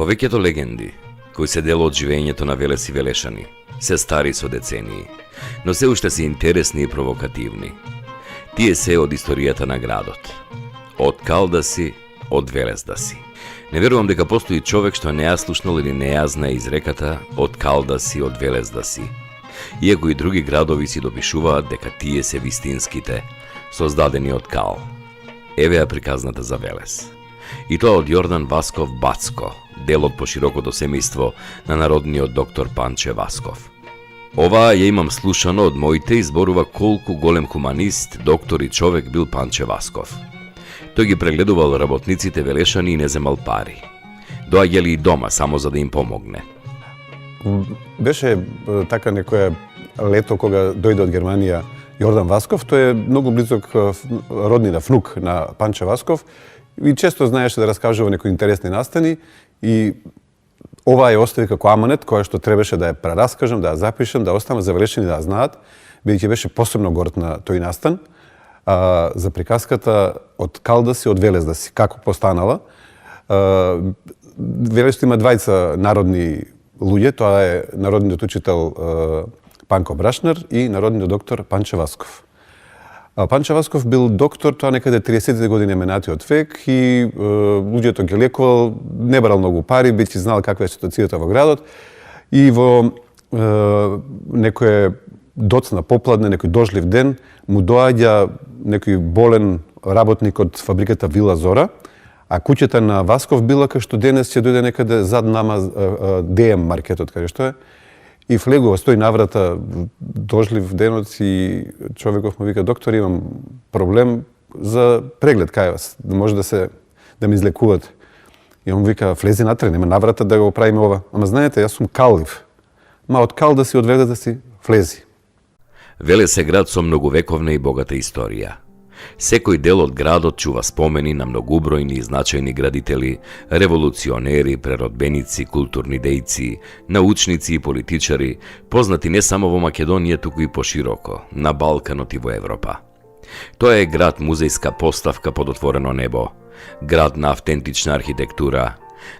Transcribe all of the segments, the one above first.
Повеќето легенди, кои се дел од живењето на Велес и Велешани, се стари со децении, но се уште се интересни и провокативни. Тие се од историјата на градот. Од Кал да си, од Велес да си. Не верувам дека постои човек што не ја слушнал или не ја знае изреката од Кал да си, од Велес да си. Иако и други градови си допишуваат дека тие се вистинските, создадени од Кал. Еве ја приказната за Велес. И тоа од Јордан Васков Бацко, дел од поширокото семејство на народниот доктор Панче Васков. Оваа ја имам слушано од моите и зборува колку голем хуманист, доктор и човек бил Панче Васков. Тој ги прегледувал работниците Велешани и не земал пари. Доаѓали и дома само за да им помогне. Беше така некоја лето кога дојде од Германија Јордан Васков, тој е многу близок роднина, внук на Панче Васков и често знаеше да раскажува некои интересни настани и оваа ја остави како аманет која што требаше да ја прераскажам, да ја запишам, да останам за Велешани да ја знаат, бидејќи беше посебно горд на тој настан. За приказката од Кал да си, од Велес да си, како постанала. Велес има двајца народни луѓе, тоа е народниот учител Панко Брашнар и народниот доктор Панче Васков. Панче Васков бил доктор, тоа некаде 30-те години минатиот век и луѓето ги лекувал, не барал многу пари, бидејќи знал каква е ситуацијата во градот и во некој доцна попладне, некој дожлив ден, му доаѓа некој болен работник од фабриката Вила Зора, а куќата на Васков била кај што денес ќе дојде некаде зад нама ДМ маркетот, каде што е. И влегува, стои наврата, дожлив денот и човеков му вика: доктор, имам проблем за преглед кај вас, може да ме излекувате. И он вика: влези натре, нема наврата да го правиме ова. Ама знаете, јас сум каллив. Ма од Кал да си, од Велес да си, влези. Велес е град со многовековна и богата историја. Секој дел од градот чува спомени на многубројни и значајни градители, револуционери, преродбеници, културни дејци, научници и политичари, познати не само во Македонија, туку и пошироко, на Балканот и во Европа. Тоа е град музејска поставка под отворено небо, град на автентична архитектура,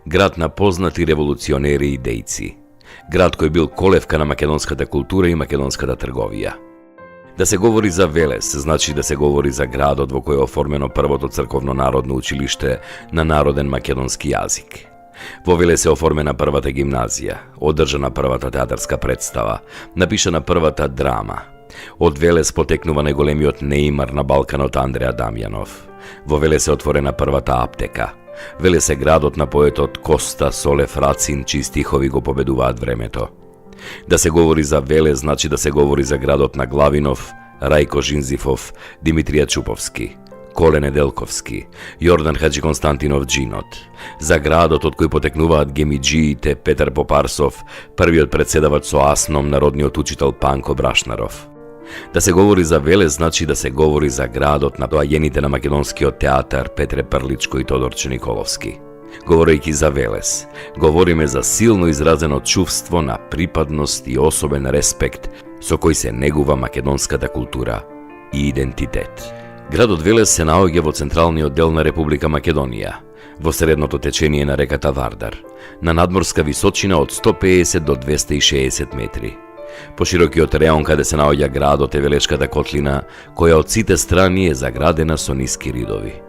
град на познати револуционери и дејци, град кој бил колевка на македонската култура и македонската трговија. Да се говори за Велес, значи да се говори за градот во кој е оформено првото црковно народно училиште на народен македонски јазик. Во Велес е оформена првата гимназија, одржана првата театарска представа, напишана првата драма. Од Велес потекнува најголемиот неимар на Балканот Андреа Дамјанов. Во Велес е отворена првата аптека. Велес е градот на поетот Коста Солев Рацин, чии стихови го победуваат времето. Да се говори за Велес значи да се говори за градот на Главинов, Рајко Жинзифов, Димитрија Чуповски, Коле Неделковски, Јордан Хаджи Константинов Джинот, за градот од кој потекнуваат гемиджиите Петар Попарсов, првиот председавач со Асном, народниот учител Панко Брашнаров. Да се говори за Велес значи да се говори за градот на доаѓените на македонскиот театар Петре Прличко и Тодорче Николовски. Говорејќи за Велес, говориме за силно изразено чувство на припадност и особен респект со кој се негува македонската култура и идентитет. Градот Велес се наоѓа во централниот дел на Република Македонија, во средното течение на реката Вардар, на надморска височина од 150 до 260 метри. Поширокиот реон каде се наоѓа градот е Велешката котлина, која од сите страни е заградена со ниски ридови.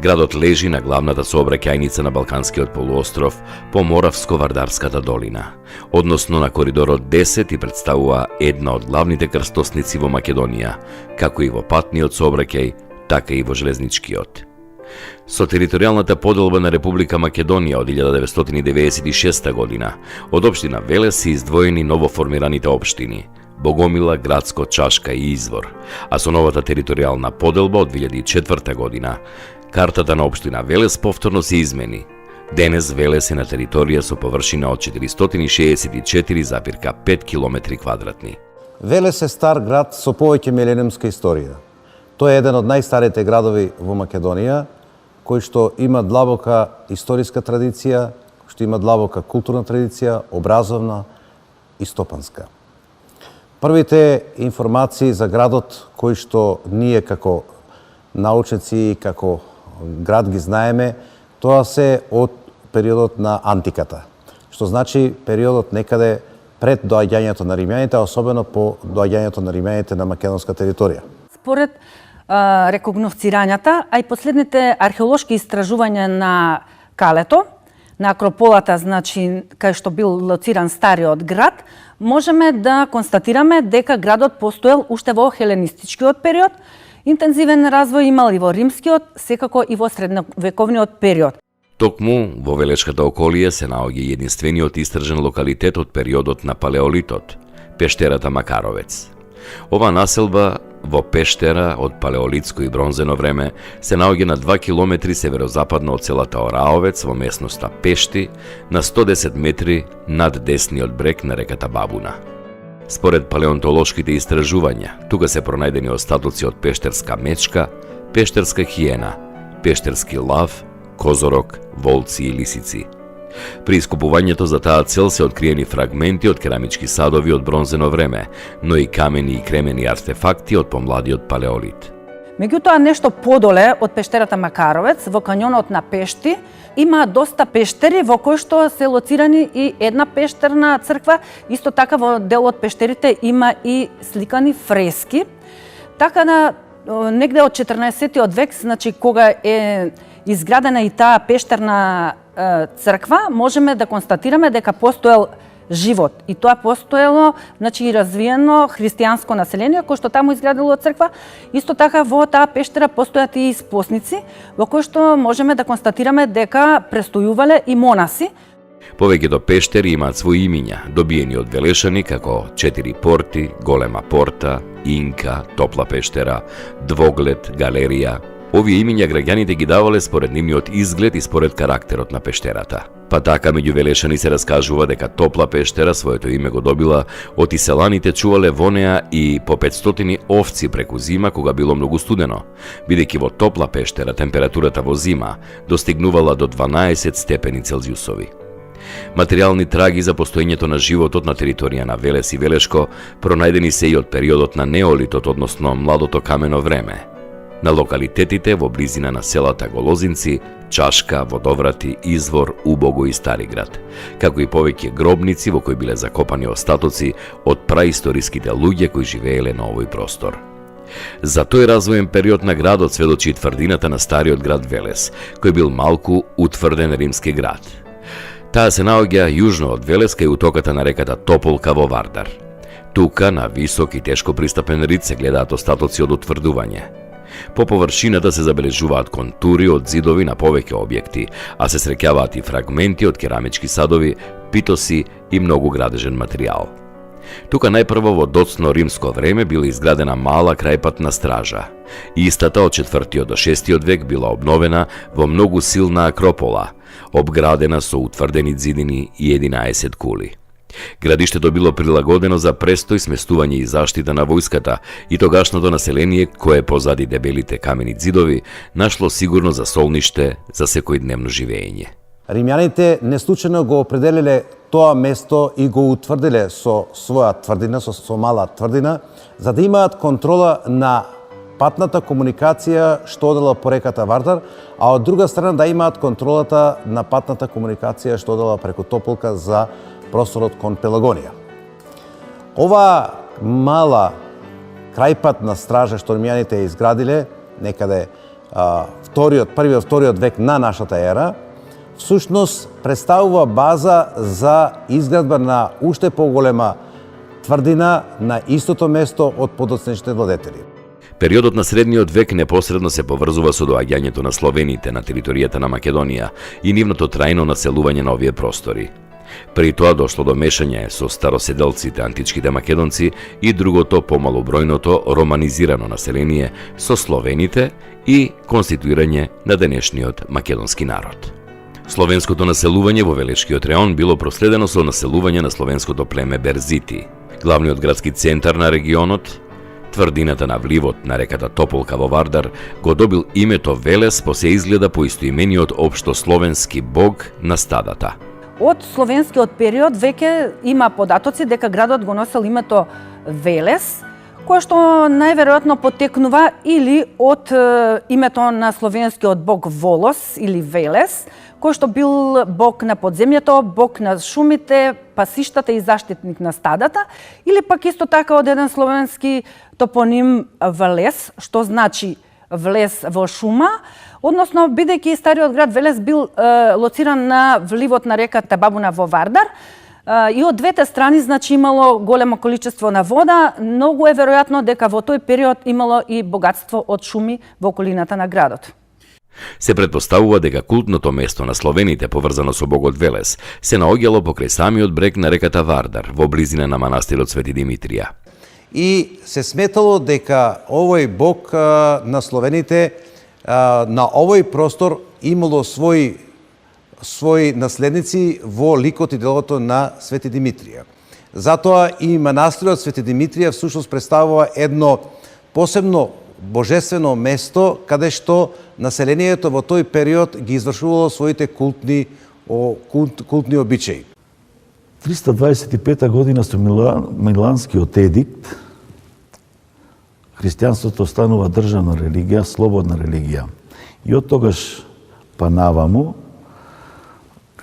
Градот лежи на главната сообраќајница на Балканскиот полуостров по Моравско-Вардарската долина, односно на коридорот 10 и представува една од главните крстосници во Македонија, како и во патниот сообраќај, така и во железничкиот. Со територијалната поделба на Република Македонија од 1996 година, од општина Велес се издвоени новоформираните општини Богомила, Градско, Чашка и Извор, а со новата територијална поделба од 2004 година, картата на општина Велес повторно се измени. Денес Велес е на територија со површина од 464,5 км квадратни. Велес е стар град со повеќе милениумска историја. Тој е еден од најстарите градови во Македонија, кој што има длабока историска традиција, што има длабока културна традиција, образовна и стопанска. Првите информации за градот кои што ние како научници и како град ги знаеме, тоа се од периодот на антиката, што значи периодот некаде пред доаѓањето на римјаните, а особено по доаѓањето на римјаните на македонска територија. Според рекогносцирањата, а и последните археолошки истражувања на Калето, на Акрополата, значи кај што бил лоциран стариот град, можеме да констатираме дека градот постоел уште во хеленистичкиот период, интензивен развој имал и во римскиот, секако и во средновековниот период. Токму во Велешката околија се наоѓа единствениот истражен локалитет од периодот на Палеолитот, пештерата Макаровец. Ова населба во пештера од палеолитско и бронзено време се наоѓа на 2 километри северозападно од селата Ораовец во местноста Пешти, на 110 метри над десниот брег на реката Бабуна. Според палеонтолошките истражувања, тука се пронајдени остатоци од пештерска мечка, пештерска хиена, пештерски лав, козорог, волци и лисици. При искупувањето за таа цел се откриени фрагменти од керамички садови од бронзено време, но и камени и кремени артефакти од помладиот палеолит. Меѓутоа, нешто подоле од пештерата Макаровец, во кањонот на Пешти, има доста пештери во кои што се лоцирани и една пештерна црква. Исто така во дел од пештерите има и сликани фрески. Така на негде од 14 век, значи кога е изградена и таа пештерна црква, можеме да констатираме дека постоел живот. И тоа постоело, значи, и развиено христијанско население, кој што таму изградило црква. Исто така во таа пештера постојат и спосници, во кои што можеме да констатираме дека престојувале и монаси. Повеќето пештери имаат своји имиња, добиени од Велешани како 4 порти, голема порта, Инка, топла пештера, двоглед, галерија. Овие имиња граѓаните ги давале според нивниот изглед и според карактерот на пештерата. Па така меѓу Велешани се раскажува дека топла пештера своето име го добила од иселаните чувале во неа и по 500 овци преку зима кога било многу студено, бидејќи во топла пештера температурата во зима достигнувала до 12 степени Целзиусови. Материјални траги за постоењето на животот на територија на Велес и Велешко пронајдени се и од периодот на неолитот, односно младото камено време. На локалитетите во близина на селата Голозинци, Чашка, Водоврати, Извор, Убого и Стариград, како и повеќе гробници во кои биле закопани остатоци од праисториските луѓе кои живееле на овој простор. За тој развоен период на градот сведочи и тврдината на стариот град Велес, кој бил малку утврден римски град. Таа се наоѓа јужно од Велес кај утоката на реката Тополка во Вардар. Тука, на висок и тешко пристапен рид, се гледаат остатоци од утврдување. По површината се забележуваат контури од зидови на повеќе објекти, а се среќаваат и фрагменти од керамички садови, питоси и многу градежен материјал. Тука најпрво во доцно римско време била изградена мала крајпатна стража. Истата од 4 до 6 век била обновена во многу силна акропола, обградена со утврдени зидини и 11 кули. Градиштето било прилагодено за престој, сместување и заштита на војската и тогашното население, кое позади дебелите камени зидови, нашло сигурно за солниште за секојдневно живење. Римјаните неслучајно го определиле тоа место и го утврдиле со своја тврдина, со мала тврдина, за да имаат контрола на патната комуникација што одела по реката Вардар, а од друга страна да имаат контролата на патната комуникација што одела преку Тополка за просторот кон Пелагонија. Ова мала крајпатна стража што римјаните изградиле некаде првиот, вториот век на нашата ера, всушност представува база за изградба на уште поголема тврдина на истото место од подоцнешните владетели. Периодот на средниот век непосредно се поврзува со доаѓањето на словените на територијата на Македонија и нивното трајно населување на овие простори. При тоа дошло до мешање со староседелците, античките македонци и другото помалобројното романизирано население со словените и конституирање на денешниот македонски народ. Словенското населување во Велешкиот реон било проследено со населување на словенското племе Берзити. Главниот градски центар на регионот, тврдината на вливот на реката Тополка во Вардар, го добил името Велес по се изгледа по истоимениот општо словенски бог на стадата. Од словенскиот период веќе има податоци дека градот го носел името Велес, која што најверојатно потекнува или од името на словенскиот бог Волос или Велес, кој што бил бог на подземјето, бог на шумите, пасиштата и заштитник на стадата, или пак исто така од еден словенски топоним Велес, што значи влез во шума, односно бидејќи стариот град Велес бил лоциран на вливот на реката Бабуна во Вардар, и од двете страни значи имало големо количество на вода, многу е веројатно дека во тој период имало и богатство од шуми во околината на градот. Се претпоставува дека култното место на словените поврзано со богот Велес се наоѓало покрај самиот брег на реката Вардар во близина на манастирот Свети Димитрија. И се сметало дека овој бог на словените на овој простор имало своји наследници во ликот и делото на Свети Димитрија. Затоа и манастирот Свети Димитрија всушност представува едно посебно божествено место каде што населението во тој период ги извршувало своите култни обичаи. 325 година со Миланскиот едикт христијанството станува државна религија, слободна религија. И од тогаш па наваму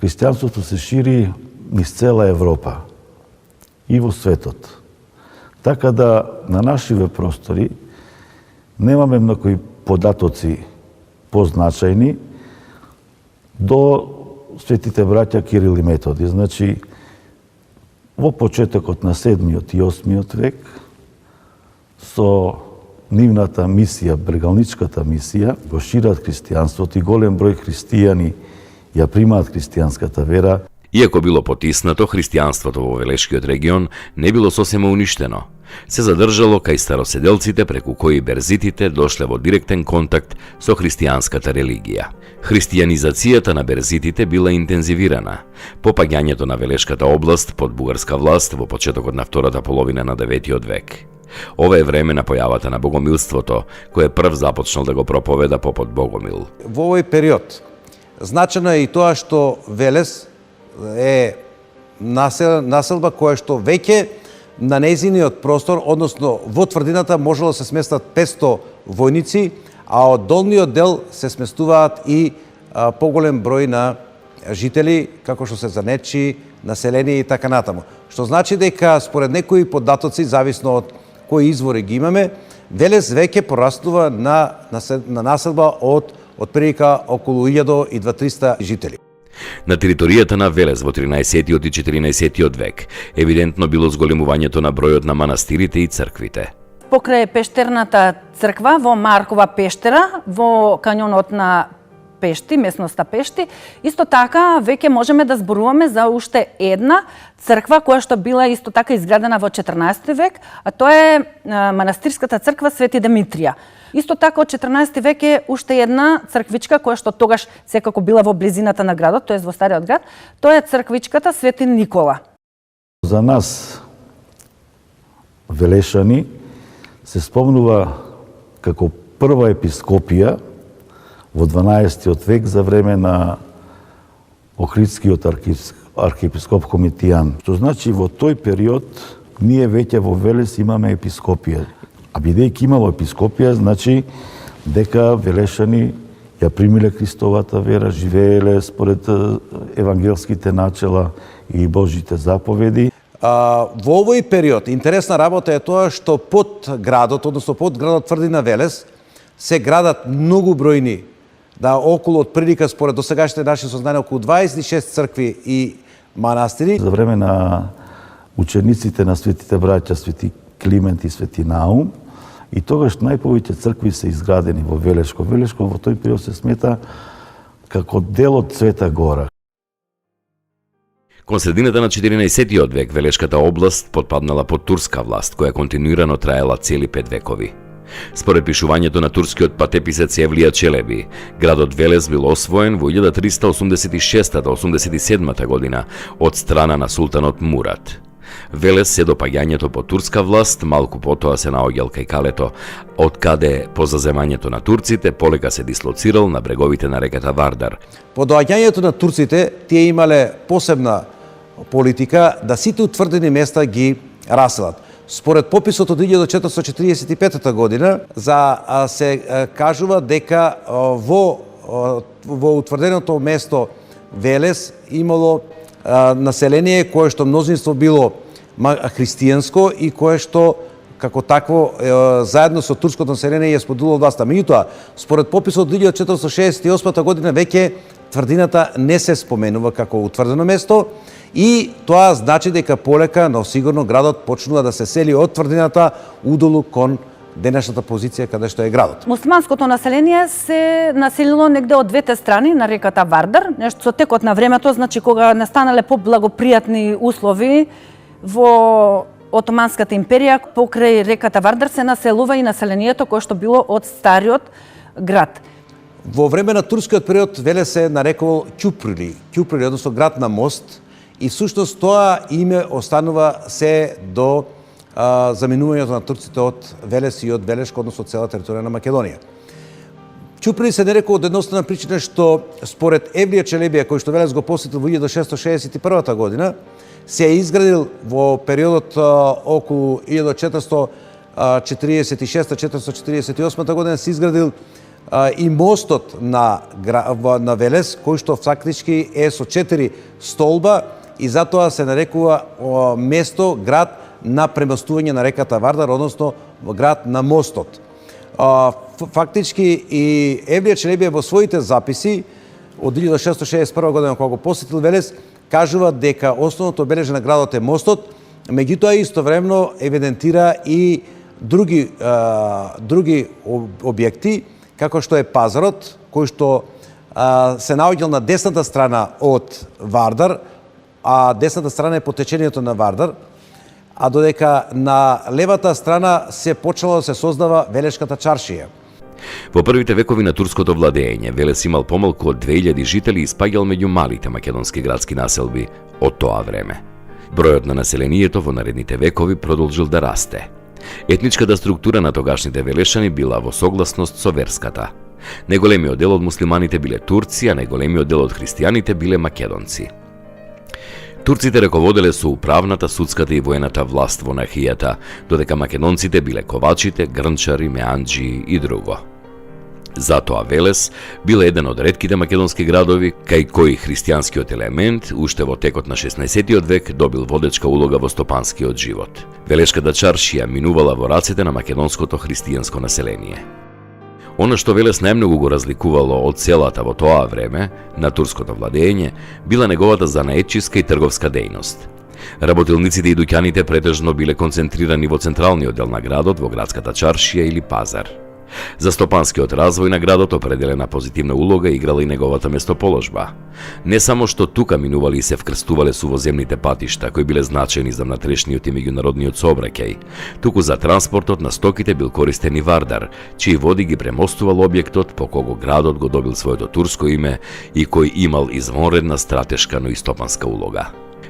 христијанството се шири низ цела Европа и во светот. Така да на нашиве простори немаме многу податоци позначајни до светите браќа Кирил и Методи. Значи, во почетокот на 7-миот и 8-миот век, со нивната мисија, брегалничката мисија, го шират христијанството и голем број христијани ја примаат христијанската вера. Иако било потиснато, христијанството во Велешкиот регион не било сосема уништено. Се задржало кај староседелците преку кои берзитите дошле во директен контакт со христијанската религија. Христијанизацијата на берзитите била интензивирана. Попаѓањето на Велешката област под бугарска власт во почетокот на втората половина на 9 век. Ова е време на појавата на богомилството, кој прв започнал да го проповеда попот Богомил. Во овој период значено е и тоа што Велес е населба која што веќе на нејзиниот простор, односно во тврдината можело да се сместат 500 војници, а од долниот дел се сместуваат и поголем број на жители, како што се занечи, население и така натаму. Што значи дека според некои податоци, зависно од кои извори ги имаме, Велес веќе пораснува на населба од прилика околу 1200 жители. На територијата на Велес во 13 и 14 век евидентно било зголемувањето на бројот на манастирите и црквите. Покрај пештерната црква во Маркова пештера, во кањонот на Пешти, местноста Пешти, исто така веќе можеме да зборуваме за уште една црква која што била исто така изградена во 14 век, а тоа е манастирската црква Свети Димитрија. Исто така од 14 век е уште една црквичка која што тогаш секако била во близината на градот, тоест во стариот град, тоа е црквичката Свети Никола. За нас, велешани, се спомнува како прва епископија во 12 век за време на Охридскиот архиепископ Комитијан. Што значи во тој период ние веќе во Велес имаме епископија. А бидејќи имало епископија, значи дека велешани ја примиле Христовата вера, живееле според евангелските начела и Божите заповеди. Во овој период интересна работа е тоа што под градот, односно под градот тврдина Велес, се градат многу бројни, околу од прилика според досегашните наши сознания околу 26 цркви и манастири. За време на учениците на светите браќа Свети Климент и Свети Наум, и тогаш најповеќе цркви се изградени во Велешко. Велешко во тој период се смета како дел од Света Гора. Кон средината на 14 век Велешката област потпаднала под турска власт, која континуирано траела цели 5 векови. Според пишувањето на турскиот патеписец Евлија Челеби, градот Велес бил освоен во 1386-87 година од страна на султанот Мурат. Велес се до паѓањето под турска власт малку потоа се наоѓал кај Калето, од каде по заземањето на турците полека се дислоцирал на бреговите на реката Вардар. По доаѓањето на турците, тие имале посебна политика да сите утврдени места ги раселат. Според пописот од 1445 година се кажува дека во утврденото место Велес имало население кое што мнозинство било христијанско и кое што како такво заедно со турското население ја споделило власта. Меѓутоа, според пописот од 1468 година веќе тврдината не се споменува како утврдено место и тоа значи дека полека, но сигурно градот почнува да се сели од тврдината удолу кон денешната позиција каде што е градот. Муслиманското население се населило негде од двете страни на реката Вардар, нешто со текот на времето, значи кога настанале поблагопријатни услови во Отоманската империја, покрај реката Вардар се населува и населението кое што било од стариот град. Во време на турскиот период Велес се нарекувал Ќуприли, односно град на мост, и всушност тоа име останува се до заминувањето на турците од Велес и од Велешко, односно целата територија на Македонија. Ќуприли се нарекува од едноставна причина што според Евлија Челебија, кој што Велес го посетил во 1661 година, се е изградил во периодот околу 1446-1448 година се изградил и мостот на Велес, кој што фактички е со 4 столба и затоа се нарекува место, град на премостување на реката Вардар, односно град на мостот. Фактички и Евлија Челебија во своите записи од 1661 година кога го посетил Велес, кажува дека основното обележје на градот е мостот, меѓутоа истовремено евидентира и други објекти, како што е пазарот, кој што се наоѓал на десната страна од Вардар, а десната страна е по течението на Вардар, а додека на левата страна се почело да се создава Велешката чаршија. Во првите векови на турското владење, Велес имал помалку од 2000 жители и спаѓал меѓу малите македонски градски населби од тоа време. Бројот на населението во наредните векови продолжил да расте. Етничката структура на тогашните велешани била во согласност со верската. Најголемиот дел од муслиманите биле турци, а најголемиот дел од христијаните биле македонци. Турците раководеле со управната, судската и воената власт во нахијата, додека македонците биле ковачите, грнчари, меанџии и друго. Затоа Велес бил еден од ретките македонски градови кај кои христијанскиот елемент уште во текот на 16 век добил водечка улога во стопанскиот живот. Велешката чаршија минувала во рацете на македонското христијанско население. Она што Велес најмногу го разликувало од целата во тоа време на турското владење била неговата занаетчиска и трговска дејност. Работилниците и дуќаните претежно биле концентрирани во централниот дел на градот, во градската чаршија или пазар. За стопанскиот развој на градот определена позитивна улога играла и неговата местоположба. Не само што тука минували и се вкрстувале сувоземните патишта, кои биле значајни за внатрешниот и меѓународниот сообраќај, туку за транспортот на стоките бил користен и Вардар, чии води ги премостувал објектот по кого градот го добил своето турско име и кој имал извонредна стратешка, но и стопанска улога.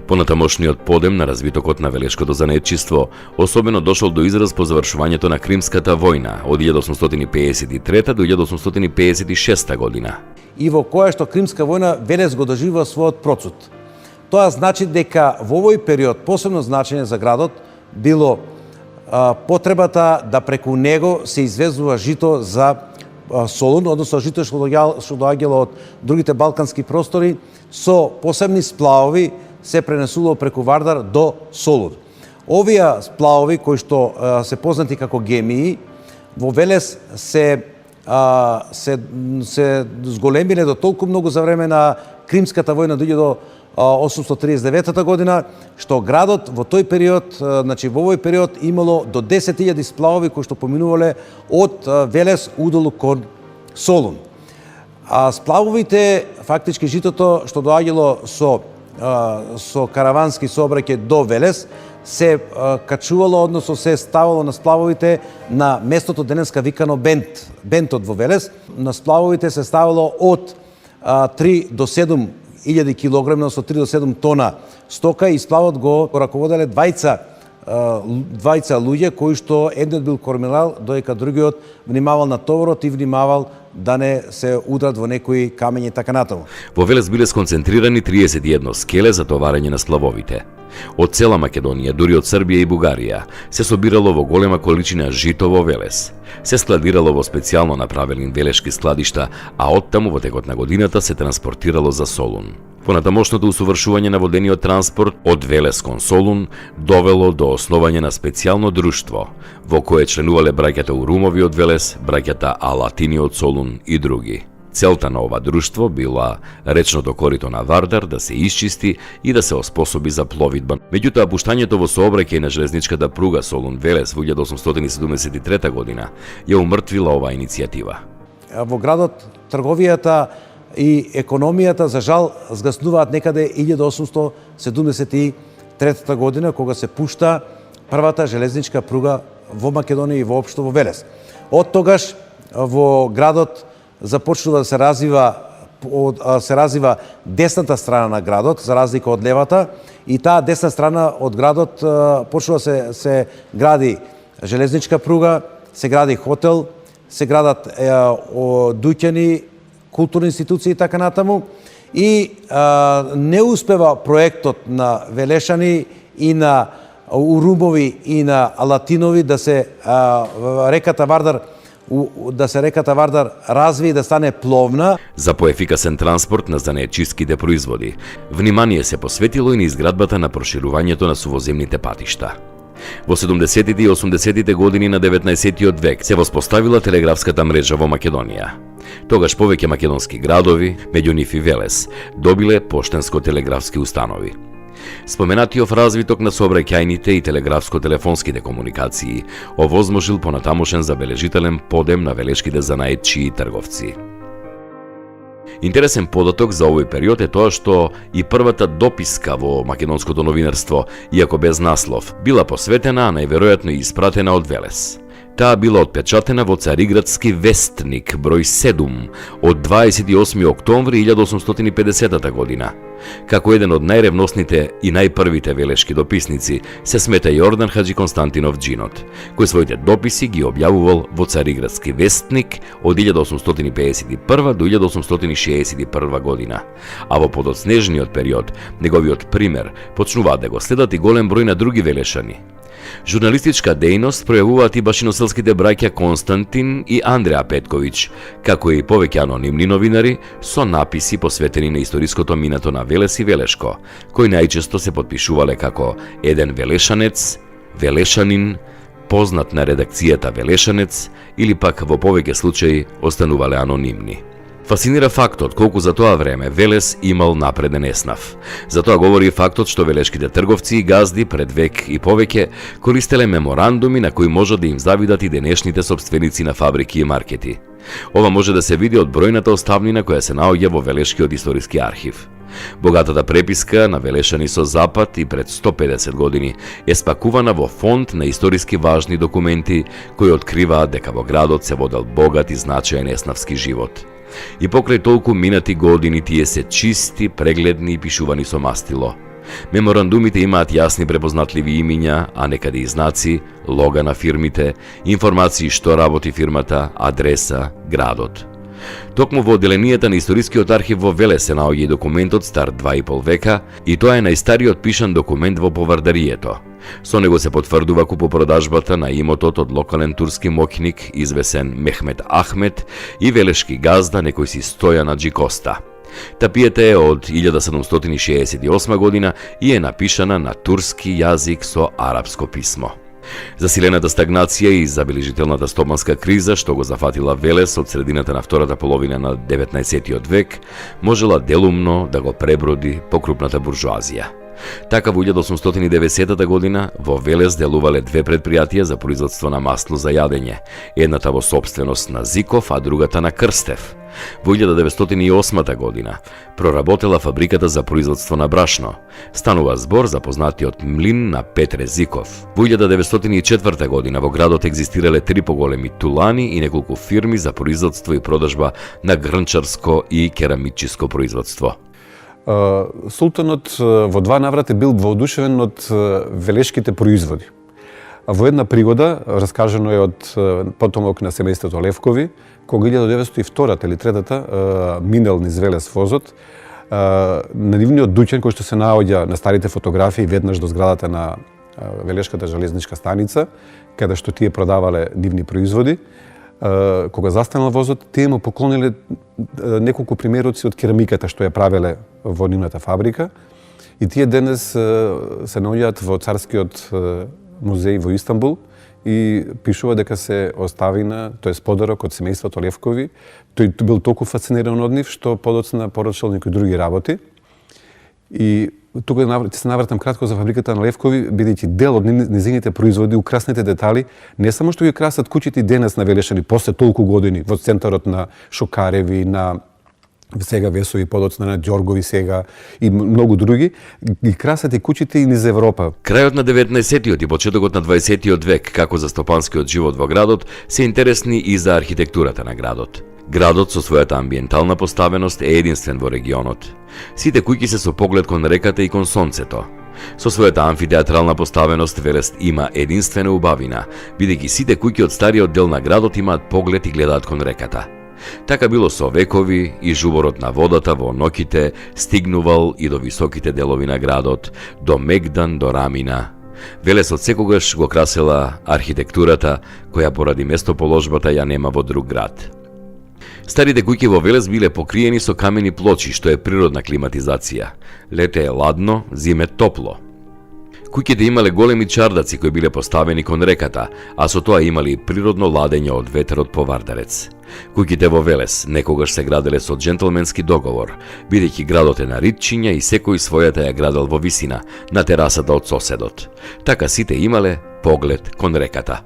Понатамошниот подем на развитокот на велешкото занаетчиство особено дошол до израз по завршувањето на Кримската војна од 1853 до 1856 година. И во која што Кримска војна Велес го доживува својот процут. Тоа значи дека во овој период посебно значење за градот било потребата да преку него се извезува жито за Солун, односно жито што доаѓало од другите балкански простори со посебни сплавови се пренесувало преку Вардар до Солун. Овие сплавови кои што се познати како гемии во Велес се зголемиле до толку многу за време на Кримската војна до 1839 година, што градот во тој период, значи во овој период имало до 10.000 сплавови кои што поминувале од Велес удолу кон Солун. А сплавовите, фактички житото што доаѓало со каравански сообраќај до Велес, се качувало, односно се ставало на сплавовите на местото денеска викано Бентот во Велес. На сплавовите се ставало од 3 до 7 илјади килограми, со 3 до 7 тона стока и сплавот го раководеле двајца луѓе кои што едниот бил кормилар, додека другиот внимавал на товарот и внимавал да не се удрат во некои камењи и така натаму. Во Велес биле сконцентрирани 31 скеле за товарење на сплавовите. Од цела Македонија, дури од Србија и Бугарија, се собирало во голема количина жито во Велес. Се складирало во специјално направени велешки складишта, а оттаму во текот на годината се транспортирало за Солун. Понатамошното усовршување на водениот транспорт од Велес кон Солун довело до основање на специјално друштво, во кое членувале браќата Урумови од Велес, браќата Алатини од Солун и други. Целта на ова друштво била речното корито на Вардар да се исчисти и да се оспособи за пловидба. Меѓутоа, пуштањето во сообраќај на железничката пруга Солун-Велес во 1873 година ја умртвила оваа иницијатива. Во градот трговијата и економијата, за жал, згаснуваат некаде 1873 година, кога се пушта првата железничка пруга во Македонија и воопшто во Велес. Од тогаш во градот започнува да се развива десната страна на градот, за разлика од левата, и таа десна страна од градот почнува се гради железничка пруга, се гради хотел, се градат дуќани, културни институции и така натаму, и не успева проектот на Велешани и на Урумови и на Алатинови да се реката Вардар разви и да стане пловна. За поефикасен транспорт на занаетчиските производи, внимание се посветило и на изградбата на проширувањето на сувоземните патишта. Во 70-тите и 80-тите години на 19-тиот век се воспоставила телеграфската мрежа во Македонија. Тогаш повеќе македонски градови, меѓу нив и Велес, добиле поштенско-телеграфски установи. Споменатиот развиток на сообраќајните и телеграфско-телефонските комуникации овозможил понатамошен забележителен подем на велешките занаетчии и трговци. Интересен податок за овој период е тоа што и првата дописка во македонското новинарство, иако без наслов, била посветена, а најверојатно и испратена од Велес. Таа била отпечатена во Цариградски вестник број 7 од 28 октомври 1850 година. Како еден од најревносните и најпрвите велешки дописници се смета Јордан Хаджи Константинов Джинот, кој своите дописи ги објавувал во Цариградски вестник од 1851 до 1861 година. А во подоцнежниот период, неговиот пример почнуваат да го следат и голем број на други велешани. Журналистичка дејност пројавуваат и башиноселските браќа Константин и Андреа Петковиќ, како и повеќе анонимни новинари со написи посветени на историското минато на Велес и Велешко, кои најчесто се подпишувале како еден велешанец, велешанин, познат на редакцијата велешанец или пак во повеќе случаи останувале анонимни. Фасцинира фактот колку за тоа време Велес имал напреден еснав. За тоа говори и фактот што велешките трговци и газди пред век и повеќе користеле меморандуми на кои можат да им завидат и денешните сопственици на фабрики и маркети. Ова може да се види од бројната оставнина која се наоѓа во Велешкиот историски архив. Богатата преписка на велешани со Запад и пред 150 години е спакувана во фонд на историски важни документи кои откриваат дека во градот се водел богат и значаен еснавски живот. И покрај толку минати години тие се чисти, прегледни и пишувани со мастило. Меморандумите имаат јасни препознатливи имиња, а некаде и знаци, лога на фирмите, информации што работи фирмата, адреса, градот. Токму во одделенијата на историскиот архив во Велес се наоѓа и документот стар 2,5 века и тоа е најстариот пишан документ во повардарието. Со него се потврдува купопродажбата на имотот од локален турски моќник извесен Мехмет Ахмет и велешки газда некој си Стојан Аџикоста. Тапијата е од 1768 година и е напишана на турски јазик со арапско писмо. Засилената стагнација и забележителната стопанска криза што го зафатила Велес од средината на втората половина на 19 век можела делумно да го преброди покрупната буржуазија. Така во 1890 година во Велес делувале две предпријатија за производство на масло за јадење, едната во сопственост на Зиков, а другата на Крстев. Во 1908 година проработела фабриката за производство на брашно. Станува збор за познатиот млин на Петре Зиков. Во 1904 година во градот екзистирале 3 поголеми тулани и неколку фирми за производство и продажба на грнчарско и керамичиско производство. Султанот во два наврати бил воодушевен од велешките производи. Во една пригода, раскажано е од потомок на семејството Левкови, кога 1902 или 3 минал низ Велес возот, на нивниот дуќан кој што се наоѓа на старите фотографии веднаш до зградата на Велешката железничка станица, каде што тие продавале нивни производи, кога застанал возот, тие му поклониле неколку примероци од керамиката што ја правеле во нивната фабрика, и тие денес се наоѓаат во Царскиот музеј во Истанбул и пишува дека се оставина, тоест подарок од семејството Левкови. Тој бил толку фасциниран од нив што подоцна порачал некои други работи. И тука ќе се навратам кратко за фабриката на Левкови, бидејќи дел од низините производи, украсните детали, не само што ги красат куќите денес на Велешани после толку години во центарот на Шокареви, на сега Весови, подоцна на Ѓоргови сега и многу други, ги красат и куќите и низ Европа. Крајот на 19-тиот и почетокот на 20-тиот век, како за стопанскиот живот во градот, се интересни и за архитектурата на градот. Градот со својата амбиентална поставеност е единствен во регионот. Сите куќи се со поглед кон реката и кон сонцето. Со својата амфитеатрална поставеност Велес има единствена убавина, бидејќи сите куќи од стариот дел на градот имаат поглед и гледаат кон реката. Така било со векови и жуборот на водата во ноќите стигнувал и до високите делови на градот, до Мегдан, до Рамина. Велес од секогаш го красела архитектурата, која поради местоположбата ја нема во друг град. Старите куќи во Велес биле покриени со камени плочи, што е природна климатизација. Лете е ладно, зиме топло. Куќите имале големи чардаци кои биле поставени кон реката, а со тоа имали природно ладење од ветерот по Вардарец. Куќите во Велес некогаш се граделе со джентлменски договор, бидејќи градот е на ритчиња и секој својата ја градел во висина, на терасата од соседот. Така сите имале поглед кон реката.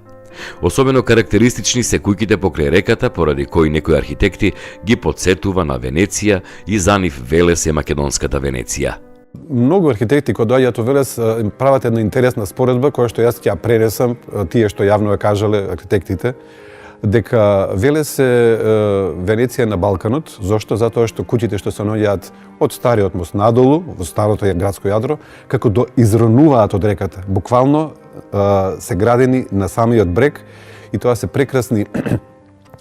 Особено карактеристични се куќите покрај реката, поради кои некои архитекти ги потсетува на Венеција и за нив Велес е македонската Венеција. Многу архитекти кои доаѓаат во Велес прават една интересна споредба, која што јас ќе ја пренесам, тие што јавно ја кажале архитектите, дека Велес е Венеција на Балканот. Зошто? Затоа што куќите што се наоѓаат од стариот мост надолу, во старото градско јадро, како изронуваат од реката. Буквално се градени на самиот брег и тоа се прекрасни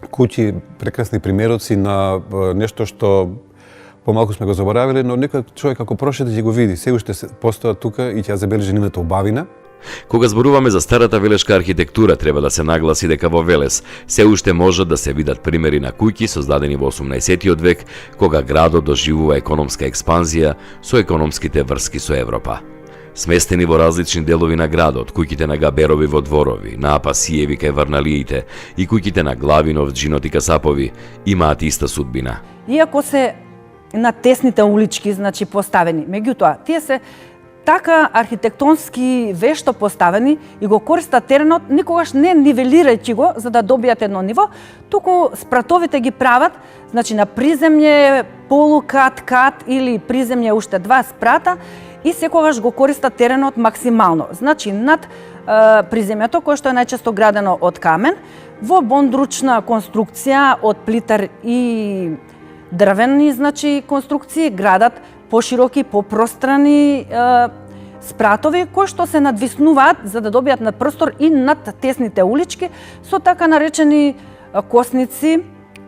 куќи, прекрасни примероци на нешто што помалку сме го заборавиле, но некој човек ако прошете ќе го види. Се уште постојат тука и ќе ја забележи нивната убавина. Кога зборуваме за старата велешка архитектура, треба да се нагласи дека во Велес се уште можат да се видат примери на куќи создадени во 18-тиот век, кога градот доживува економска експанзија со економските врски со Европа. Сместени во различни делови на градот, куќите на Габерови во Дворови, на Апасиеви кај Варналиите и куќите на Главинов, Джинот и Касапови имаат иста судбина. Иако се на тесните улички, значи поставени, меѓутоа, тие се така архитектонски вешто поставени и го користат теренот, никогаш не нивелирајќи го за да добијат едно ниво, туку спратовите ги прават, значи на приземје, полукат, кат или приземје уште два спрата и секогаш го користат теренот максимално. Значи над приземјето, кое што е најчесто градено од камен, во бондручна конструкција од плитар и дрвени, значи конструкции градат пошироки, попространи спратови кои што се надвиснуваат за да добијат над простор и над тесните улички со така наречени косници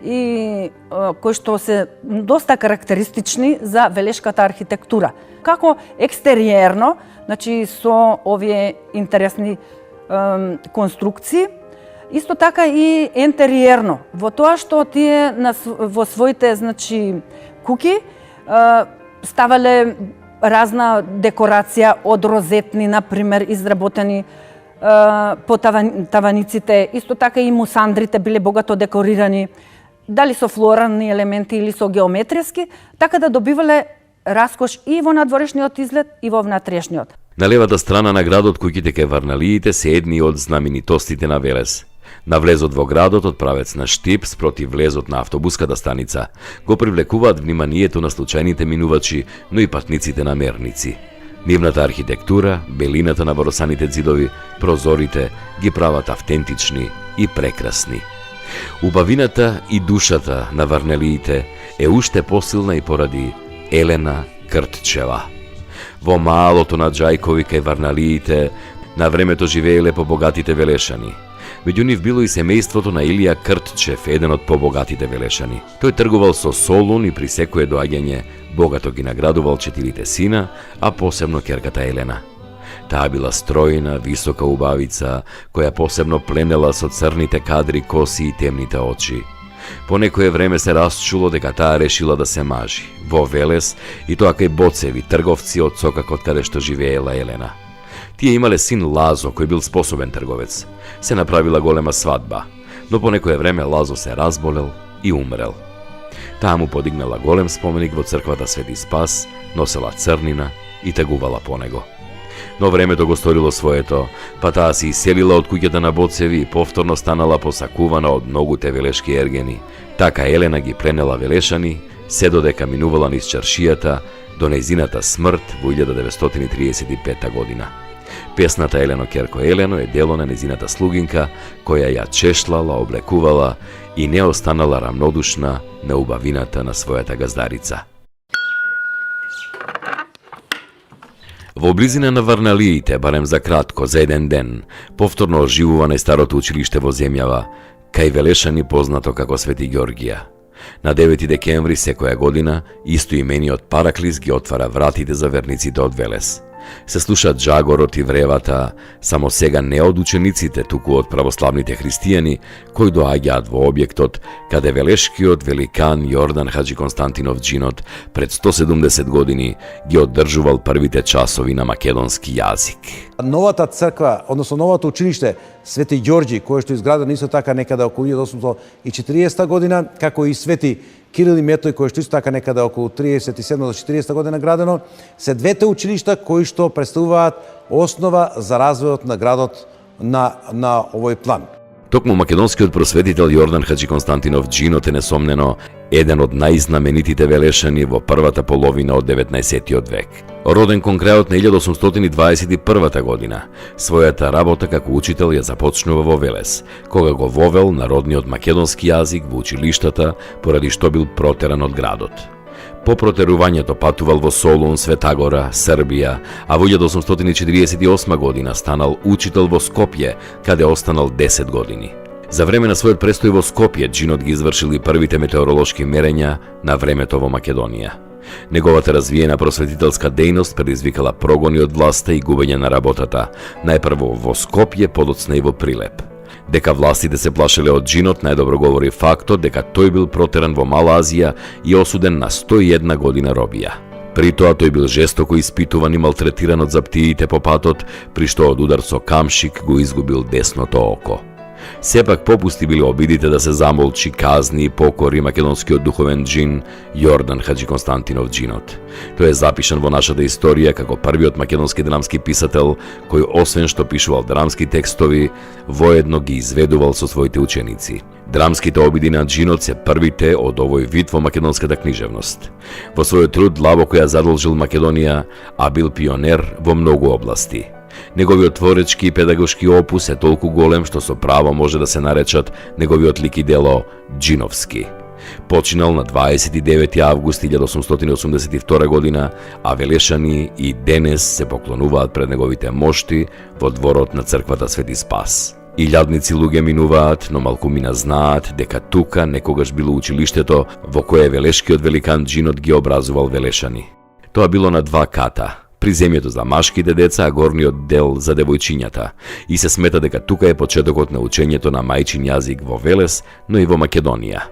и кои што се доста карактеристични за велешката архитектура. Како екстериерно, значи со овие интересни конструкции, исто така и интериерно, во тоа што тие во своите, значи, куќи ставале разна декорација од розетни, например, изработени по таваниците, исто така и мусандрите биле богато декорирани, дали со флорални елементи или со геометријски, така да добивале раскош и во надворешниот изглед и во внатрешниот. На левата страна на градот куќите кај Варналиите се едни од знаменитостите на Велес. На влезот во градот од правец на Штип спротив влезот на автобуската станица го привлекуваат вниманието на случајните минувачи, но и патниците на мерници. Нивната архитектура, белината на воросаните ѕидови, прозорите ги прават автентични и прекрасни. Убавината и душата на Варнелиите е уште посилна и поради Елена Кртчева. Во малото на Ѓајкови кај Варналиите На времето живееле побогатите Велешани. Меѓу нив било и семејството на Илија Кртчев, еден од побогатите Велешани. Тој тргувал со солун и при секое доаѓање богато ги наградувал 4 сина, а посебно ќерката Елена. Таа била стројна, висока убавица, која посебно пленела со црните кадри коси и темните очи. По некое време се расчуло дека таа решила да се мажи во Велес, и тоа кај боцеви, трговци од сокакот каде што живеела Елена. Тие имале син Лазо, кој бил способен трговец. Се направила голема свадба, но по некое време Лазо се разболел и умрел. Таа му подигнала голем споменик во црквата Свети Спас, носела црнина и тегувала по него. Но времето го сторило своето, па таа се иселила од куќата на боцеви и повторно станала посакувана од многуте велешки ергени. Така Елена ги пленела Велешани, се додека минувала низ чаршијата до нејзината смрт во 1935 година. Песната Елено Керко Елено е дело на нејзината слугинка, која ја чешлала, облекувала и не останала рамнодушна на убавината на својата газдарица. Во близина на Варналиите, барем за кратко, за еден ден, повторно оживува најстарото училиште во земјава, кај Велешани познато како Свети Ѓоргија. На 9 декември секоја година, истоимениот Параклис ги отвара вратите за верниците од Велес. Се слуша джагорот и вревата, само сега не од учениците, туку од православните христијани, кои доаѓаат во објектот, каде велешкиот великан Јордан Хаджи Константинов Џинот пред 170 години ги оддржувал првите часови на македонски јазик. Новата црква, односно новото училиште Свети Ѓорѓи, кое што изградено исто така некаде околу 1840 година, како и Свети Кирил и Метој, кој што исто така некаде околу 37 до 40 година градено, се двете училишта кои што представуваат основа за развојот на градот на овој план. Токму македонскиот просветител Јордан Хаджи Константинов Џинот е несомнено еден од најзнаменитите велешани во првата половина од 19. век. Роден кон крајот на 1821 година, својата работа како учител ја започнува во Велес, кога го вовел народниот македонски јазик во училиштата, поради што бил протеран од градот. По протерувањето патувал во Солун, Светагора, Србија, а во 1848 година станал учител во Скопје, каде останал 10 години. За време на својот престој во Скопје, Џинот ги извршил и првите метеоролошки мерења на времето во Македонија. Неговата развиена просветителска дејност предизвикала прогони од власта и губење на работата, најпрво во Скопје, подоцна и во Прилеп. Дека властите се плашеле од Џинот, најдобро говори фактот дека тој бил протеран во Мала Азија и осуден на 101 година робија. При тоа тој бил жестоко испитуван и малтретиран од заптиите по патот, при што од удар со камшик го изгубил десното око. Сепак попусти биле обидите да се замолчи, казни и покори македонскиот духовен џин Јордан Хаджи Константинов Џинот. Тој е запишан во нашата историја како првиот македонски драмски писател кој освен што пишувал драмски текстови, воедно ги изведувал со своите ученици. Драмските обиди на Џинот се првите од овој вид во македонската книжевност. Во својот труд длабоко ја задолжил Македонија, а бил пионер во многу области. Неговиот творечки и педагошки опус е толку голем што со право може да се наречат неговиот лик и дело Џиновски. Починал на 29 август 1882 година, а велешани и денес се поклонуваат пред неговите мошти во дворот на црквата Свети Спас. Илјадници луѓе минуваат, но малкумина знаат дека тука некогаш било училиштето во кое велешкиот великан Џинот ги образувал велешани. Тоа било на 2 ката. Приземјето за машките деца, а горниот дел за девојчињата. И се смета дека тука е почетокот на учењето на мајчин јазик во Велес, но и во Македонија.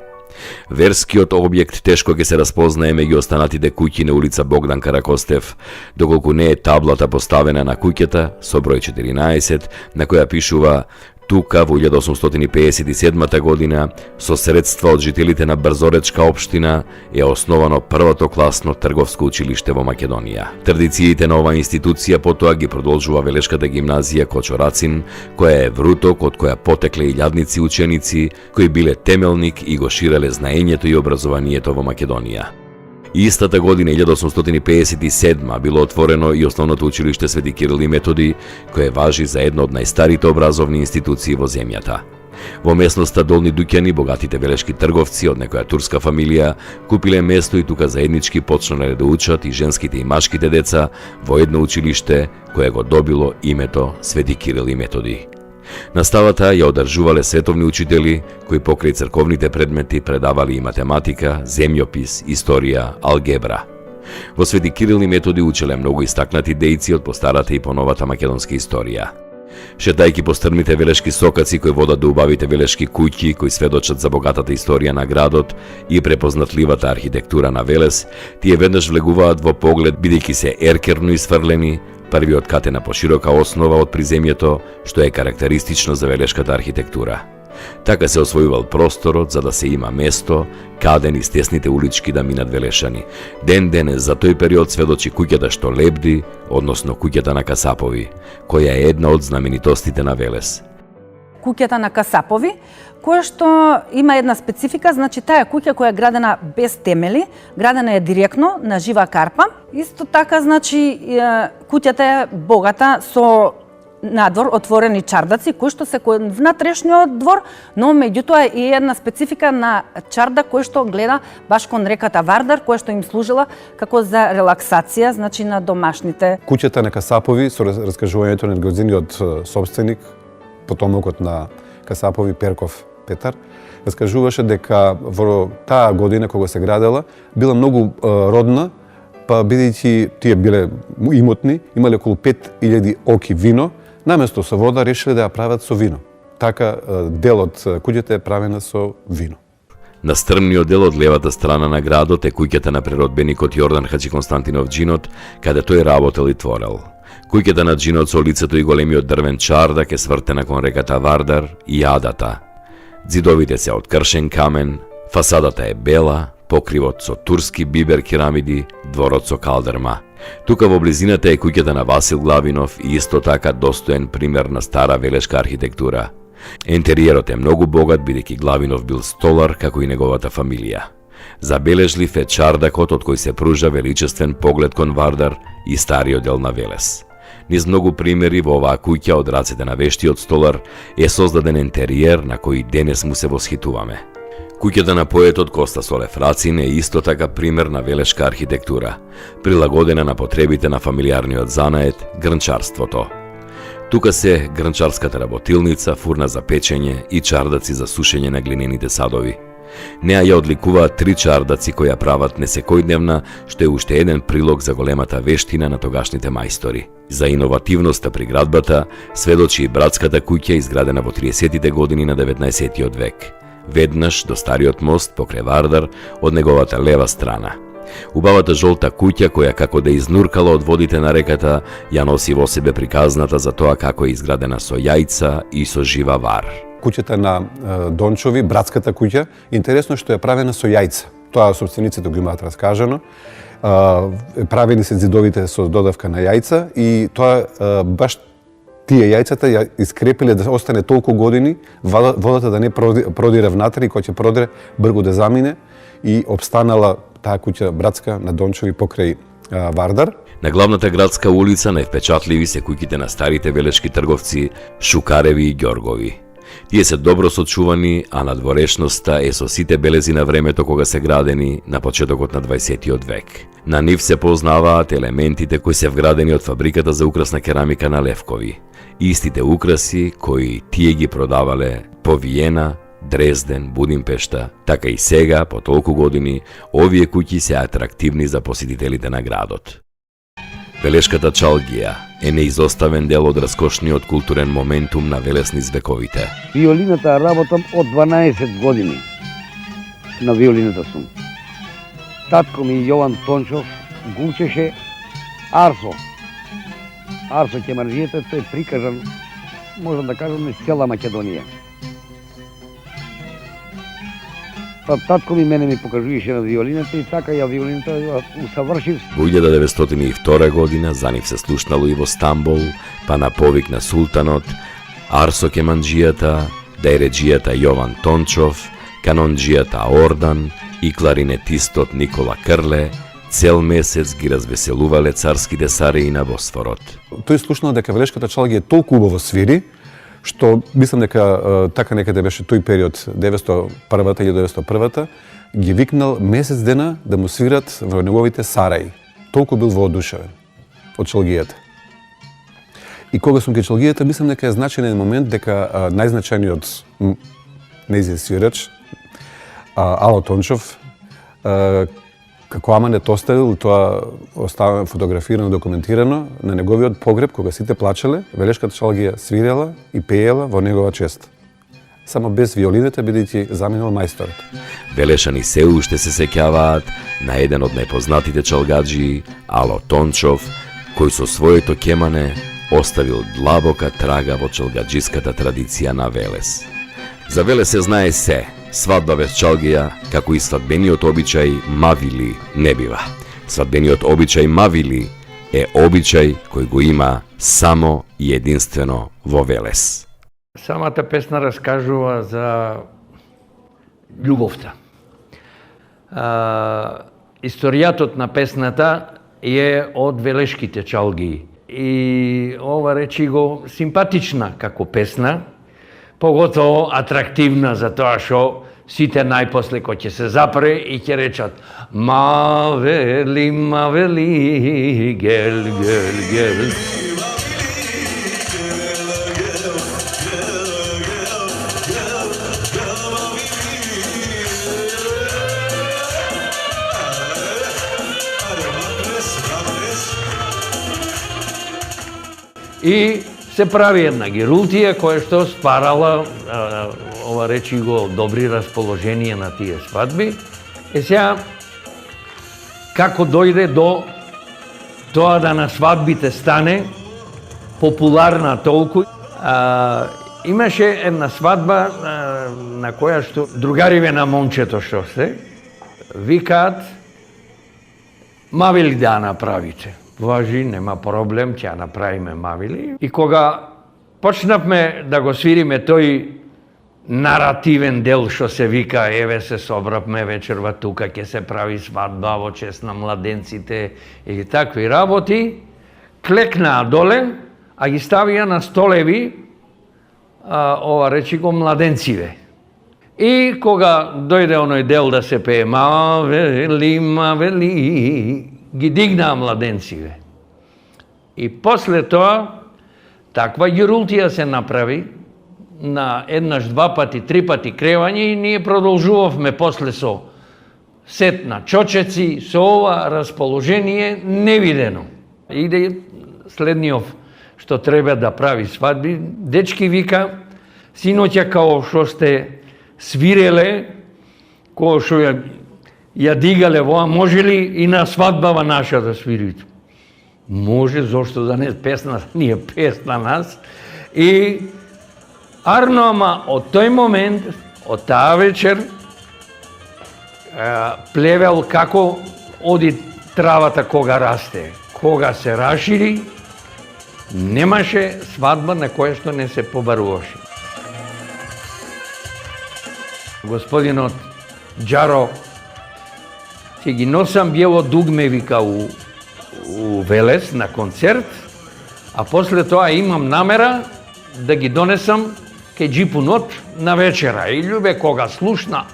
Верскиот објект тешко ќе се распознае меѓу останатите куќи на улица Богдан Каракостев, доколку не е таблата поставена на куќата со број 14, на која пишува: тука во 1857 година со средства од жителите на Брзоречка општина е основано првото класно трговско училиште во Македонија. Традициите на оваа институција потоа ги продолжува Велешката гимназија Кочорацин, која е вруток од која потекле илјадници ученици кои биле темелник и го ширеле знаењето и образованието во Македонија. Истата година, 1857, било отворено и основното училиште Свети Кирил и Методи, кое важи за една од најстарите образовни институции во земјата. Во местноста Долни Дуќани богатите велешки трговци од некоја турска фамилија купиле место и тука заеднички почнале да учат и женските и машките деца во едно училиште кое го добило името Свети Кирил и Методи. Наставата ја одржувале световни учители кои покрај црковните предмети предавали и математика, земјопис, историја, алгебра. Во Свети Кирил и Методи учеле многу истакнати дејци од постарата и поновата македонска историја. Шетајќи по стрмните велешки сокаци кои водат до убавите велешки куќи кои сведочат за богатата историја на градот и препознатливата архитектура на Велес, тие веднаш влегуваат во поглед бидејќи се еркерно исфрлени, првиот кат е на поширока основа од приземјето, што е карактеристично за велешката архитектура. Така се освојувал просторот за да се има место каде низ тесните улички да минат велешани. Ден денес за тој период сведочи куќата што лебди, односно куќата на Касапови, која е една од знаменитостите на Велес. Куќата на Касапови, која што има една специфика, значи таа е куќа која е градена без темели, градена е директно на жива карпа. Исто така, значи, куќата е богата со надвор отворени чардаци кои што се кон внатрешниот двор, но меѓутоа е една специфика на чарда кој што гледа баш кон реката Вардар, која што им служила како за релаксација, значи на домашните. Куќата на Касапови со раскажувањето на годзиниот собственик, потомокот на Касапови, Перков Петар, раскажуваше дека во таа година кога се градела била многу родна, па бидејќи тие биле имотни, имале околу 5000 оки вино, наместо со вода решиле да ја прават со вино. Така дел од куќата е правена со вино. На стрмниот дел од левата страна на градот е куќата на преродбеникот Јордан Хаджи Константинов Джинот, каде тој работел и творел. Куќата на Джинот со лицето и големиот дрвен чардак е свртена кон реката Вардар и јадата. Ѕидовите се од кршен камен, фасадата е бела, покривот со турски бибер керамиди, дворот со калдерма. Тука во близината е куќата на Васил Главинов и исто така достоен пример на стара велешка архитектура. Ентериерот е многу богат бидејќи Главинов бил столар како и неговата фамилија. Забележлив е чардакот од кој се пружа величествен поглед кон Вардар и стариот дел на Велес. Низ многу примери во оваа куќа од рацете на вештиот столар е создаден ентериер на кој денес му се восхитуваме. Куќата на поетот Коста Солев Рацин е исто така пример на велешка архитектура, прилагодена на потребите на фамилиарниот занает грнчарството. Тука се грнчарската работилница, фурна за печење и чардаци за сушење на глинените садови. Неа ја одликуваат 3 чардаци кои ја прават несекојдневна, што е уште еден прилог за големата вештина на тогашните мајстори. За иновативноста при градбата сведочи и братската куќа изградена во 30-тите години на 19-тиот век. Веднаш до стариот мост покрај Вардар од неговата лева страна. Убавата жолта куќа која како да изнуркала од водите на реката ја носи во себе приказната за тоа како е изградена со јајца и со жива вар. Куќата на Дончови, братската куќа, интересно што е правена со јајца. Тоа собствениците го имаат раскажано. Правени се ѕидовите со додавка на јајца и тоа баш тие јајцата ја искрепиле да остане толку години, водата да не продире внатре и кога ќе продире бргу да замине и обстанала таа куќа братска на Дончови покрај Вардар. На главната градска улица највпечатливи се куќите на старите велешки трговци Шукареви и Ѓоргови. Тие се добро сочувани, а надворешноста е со сите белези на времето кога се градени на почетокот на 20-тиот век. На нив се познаваат елементите кои се вградени од фабриката за украсна керамика на Левкови. Истите украси кои тие ги продавале по Виена, Дрезден, Будимпешта, така и сега, по толку години, овие куќи се атрактивни за посетителите на градот. Велешката чалгија е неизоставен дел од раскошниот културен моментум на Велес низ вековите. Виолината работам од 12 години. На виолината сум. Татко ми Јован Тончов го учеше Арсо. Арсо Кемарджијата, тој е прикажан, можам да кажам, низ цела Македонија. Па татко ми покажуваше на виолината и така ја виолината ја усавршив. Во 1902 година за нив се слушнало и во Стамбол, па на повик на султанот, Арсо Кеманджијата, дајреджијата Јован Тончов, канонджијата Ордан и кларинетистот Никола Крле цел месец ги развеселувале царските сареи на Босфорот. Тој слушнал дека велешката чалгија толку убаво свири, што мислам дека така некаде беше тој период 901-та или 901-та, ги викнал месец дена да му свират во неговите сараи. Толку бил воодушевен од чалгијата. И кога сум кај чалгијата, мислам дека е значајен момент дека најзначајниот нејзин свирач, Ало Тончов, како аманет оставил, тоа остава фотографирано, документирано, на неговиот погреб, кога сите плачеле, Велешката чалгија свирела и пеела во негова чест. Само без виолините, бидејќи заминал мајсторот. Велешани се уште се сеќаваат на еден од најпознатите чалгаджи, Ало Тончов, кој со своето кемане оставил длабока трага во чалгаджиската традиција на Велес. За Велес се знае се. Свадба без чалгија, како и свадбениот обичај мавили, не бива. Свадбениот обичај мавили е обичај кој го има само и единствено во Велес. Самата песна раскажува за љубовта. Историјатот на песната е од велешките чалгии. И ова речи го симпатична како песна, поготово атрактивна за тоа што сите најпосле кој ќе се запре и ќе речат Мавели, мавели, гел, гел, гел. И се прави една герултија која што стварала, ова речи го, добри расположение на тие свадби. Е сега, како дојде до тоа да на свадбите стане популарна толку, имаше една свадба на која што другариве на момчето што се викаат мавили да направите. Важи, нема проблем, ќе ја направиме мавили. И кога почнавме да го свириме тој наративен дел што се вика еве се собравме вечерва тука, ќе се прави свадба во чест на младенците и такви работи, клекнаа доле, а ги ставија на столеви ова речи го младенциве. И кога дојде оној дел да се пее мавели, мавели, ги дигнаа младенциве. И после тоа, таква ѓерултија се направи, на еднаш, два пати, три пати кревање и ние продолжувавме после со сет на чочеци, со ова расположение невидено. Иде следниот што треба да прави свадби. Дечки вика, синоќа као што сте свиреле, као што ја дигале воа, може ли и на свадбава наша да свирите? Може, зошто да не песна, ние песна нас. И арно, ама од тој момент, од таа вечер, плевел како оди травата кога расте. Кога се рашири, немаше свадба на која што не се побаруваше. Господинот Џаро, ќе ги носам биело дугме, вика, у Велес на концерт, а после тоа имам намера да ги донесам кај Џипунот на вечера. И љубе кога слушна,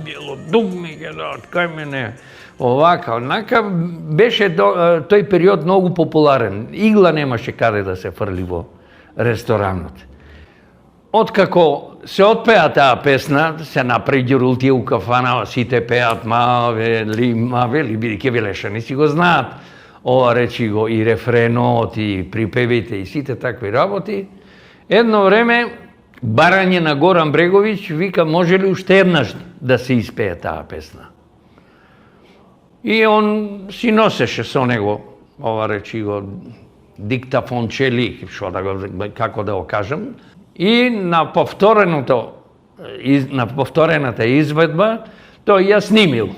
биело дугме, ќе дадат кај мене, овака, онака, беше тој период многу популарен. Игла немаше каде да се фрли во ресторанот. Откако се отпеа таа песна, се направи ѓерултија у кафана, сите пеат мавели, мавели, бидејќи велешани си го знаат. Ова речи го и рефренот, и припевите, и сите такви работи. Едно време, барање на Горан Бреговиќ вика, може ли уште еднаш да се испее таа песна? И он си носеше со него, ова речи го, диктафончели, што да го, како да го кажам. И на повторената изведба, тој ја снимил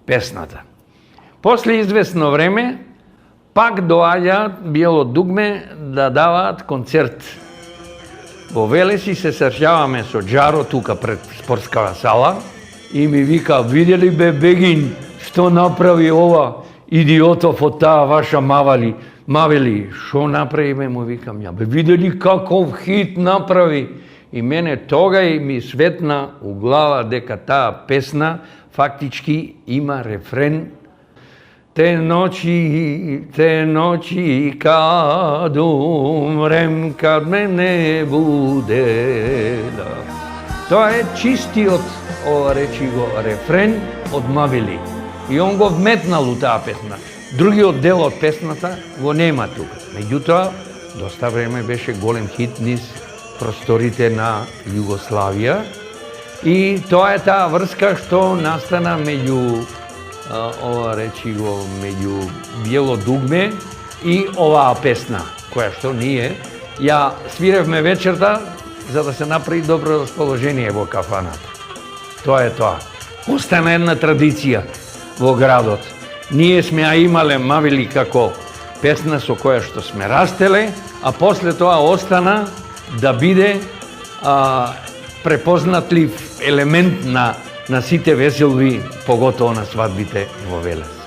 песната. После известно време, пак доаѓаат биело дугме да даваат концерт. Во Велес и се сршаваме со Џаро тука пред спортскава сала и ми вика, видели бе Бегин, што направи ова идиотов од таа ваша мавали? Ма вели, шо направиме, му викам ја. Бе, видели каков хит направи. И мене тогај ми светна у глава дека таа песна фактички има рефрен. Те ночи кад умрем, кад ме не буде. Тоа е чистиот, речи го, рефрен од Мавели. И он го вметнал у таа песна. Другиот дел од песната го нема тука. Меѓутоа, доста време беше голем хит низ просторите на Југославија. И тоа е таа врска што настана меѓу, речи го, меѓу Биело дугме и оваа песна, која што ние ја свиревме вечерта за да се направи добро расположение во кафаната. Тоа е тоа. Остана една традиција во градот. Ние сме ја имале Мавели како песна со која што сме растеле, а после тоа остана да биде препознатлив елемент на сите веселби, поготово на свадбите во Велес.